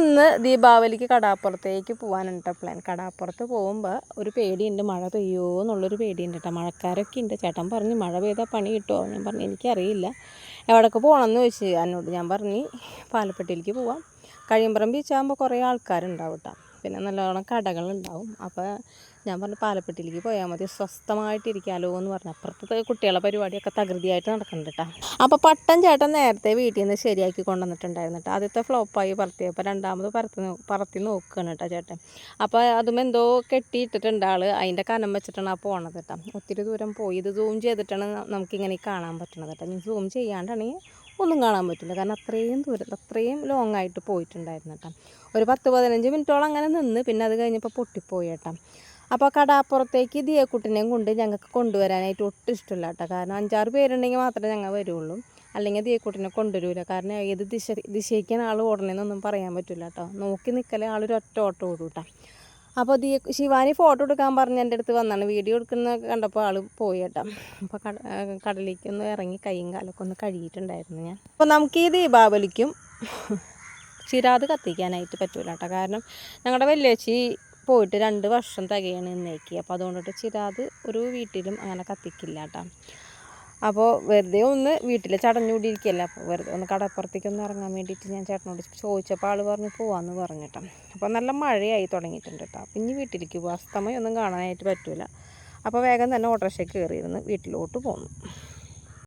ഇന്ന് ദീപാവലിക്ക് കടാപ്പുറത്തേക്ക് പോകാനുണ്ട് പ്ലാൻ. കടാപ്പുറത്ത് പോകുമ്പോൾ ഒരു പേടിയുണ്ട്, മഴ പെയ്യുമോ എന്നുള്ളൊരു പേടിയുണ്ട് കേട്ടോ. മഴക്കാരൊക്കെ ഉണ്ട്. ചേട്ടൻ പറഞ്ഞ് മഴ പെയ്താൽ പണി കിട്ടുമോ? ഞാൻ പറഞ്ഞു എനിക്കറിയില്ല. എവിടേക്ക് പോകണമെന്ന് ചോദിച്ചു എന്നോട്. ഞാൻ പറഞ്ഞ് പാലപ്പെട്ടിയിലേക്ക് പോവാം. കഴിയമ്പുറം ബീച്ചാകുമ്പോൾ കുറേ ആൾക്കാരുണ്ടാവും കേട്ടോ. പിന്നെ നല്ലോണം കടകളുണ്ടാവും. അപ്പോൾ ഞാൻ പറഞ്ഞു പാലപ്പെട്ടിയിലേക്ക് പോയാൽ മതി, സ്വസ്ഥമായിട്ടിരിക്കാമല്ലോ എന്ന് പറഞ്ഞു. അപ്പുറത്തെ കുട്ടികളെ പരിപാടിയൊക്കെ തകൃതിയായിട്ട് നടക്കുന്നുണ്ട് കേട്ടോ. അപ്പോൾ പട്ടൻ ചേട്ടൻ നേരത്തെ വീട്ടിൽ നിന്ന് ശരിയാക്കി കൊണ്ടുവന്നിട്ടുണ്ടായിരുന്നു കേട്ടോ. ആദ്യത്തെ ഫ്ലോപ്പായി പറത്തിയപ്പോൾ രണ്ടാമത് പറത്തി നോക്കുകയാണ് കേട്ടോ ചേട്ടൻ. അപ്പോൾ അതും എന്തോ കെട്ടിയിട്ടിട്ടുണ്ട് ആൾ. അതിൻ്റെ കനം വെച്ചിട്ടാണ് ആ പോണത് കേട്ടോ. ഒത്തിരി ദൂരം പോയി ഇത് സൂം ചെയ്തിട്ടാണ് നമുക്കിങ്ങനെ കാണാൻ പറ്റണത് കേട്ടോ. ഇനി സൂം ചെയ്യാണ്ടാണെങ്കിൽ ഒന്നും കാണാൻ പറ്റില്ല, കാരണം അത്രയും ദൂരം അത്രയും ലോങ് ആയിട്ട് പോയിട്ടുണ്ടായിരുന്നു കേട്ടോ. ഒരു 10-15 മിനിറ്റോളം അങ്ങനെ നിന്ന്, പിന്നെ അത് കഴിഞ്ഞപ്പോൾ പൊട്ടിപ്പോയി കേട്ടോ. അപ്പോൾ കടാപ്പുറത്തേക്ക് ദിയക്കുട്ടിനെയും കൊണ്ട് ഞങ്ങൾക്ക് കൊണ്ടുവരാനായിട്ട് ഒട്ടും ഇഷ്ടമില്ല കേട്ടോ. കാരണം 5-6 പേരുണ്ടെങ്കിൽ മാത്രമേ ഞങ്ങൾ വരുള്ളൂ, അല്ലെങ്കിൽ ദിയക്കുട്ടിനെ കൊണ്ടുവരില്ല. കാരണം ഏത് ദിശയ്ക്കാണ് ആൾ ഓടണമെന്നൊന്നും പറയാൻ പറ്റില്ല കേട്ടോ. നോക്കി നിൽക്കലേ ആളൊരു ഒറ്റ ഓട്ടം ഓടും കേട്ടോ. അപ്പോൾ ശിവാനി ഫോട്ടോ എടുക്കാൻ പറഞ്ഞ് എൻ്റെ അടുത്ത് വന്നാണ്. വീഡിയോ എടുക്കുന്ന കണ്ടപ്പോൾ ആൾ പോയി കേട്ടോ. അപ്പോൾ കടലിലേക്ക് ഒന്ന് ഇറങ്ങി കൈയും കാലൊക്കെ ഒന്ന് കഴുകിയിട്ടുണ്ടായിരുന്നു ഞാൻ. അപ്പോൾ നമുക്ക് ഈ ദീപാവലിക്കും ചിരാത് കത്തിക്കാനായിട്ട് പറ്റൂല കേട്ടോ. കാരണം ഞങ്ങളുടെ വല്യേച്ചി പോയിട്ട് 2 വർഷം തികയാണ് ഇന്നേക്ക്. അപ്പോൾ അതുകൊണ്ടിട്ട് ചിരാത് ഒരു വീട്ടിലും അങ്ങനെ കത്തിക്കില്ല കേട്ടോ. അപ്പോൾ വെറുതെ ഒന്ന് വീട്ടിൽ ചടഞ്ഞുകൂടിയിരിക്കുകയല്ല, അപ്പോൾ വെറുതെ ഒന്ന് കടപ്പുറത്തേക്കൊന്ന് ഇറങ്ങാൻ വേണ്ടിയിട്ട് ഞാൻ ചേട്ടനോട് ചോദിച്ചപ്പോൾ ആൾ പറഞ്ഞ് പോകാമെന്ന് പറഞ്ഞു കേട്ടോ. അപ്പോൾ നല്ല മഴയായി തുടങ്ങിയിട്ടുണ്ട് കേട്ടോ. അപ്പോൾ ഇനി വീട്ടിലേക്ക് പോകുക, അസ്തമയൊന്നും കാണാനായിട്ട് പറ്റില്ല. അപ്പോൾ വേഗം തന്നെ ഓട്ടോറിക്ഷയ്ക്ക് കയറിയിരുന്ന് വീട്ടിലോട്ട് പോന്നു.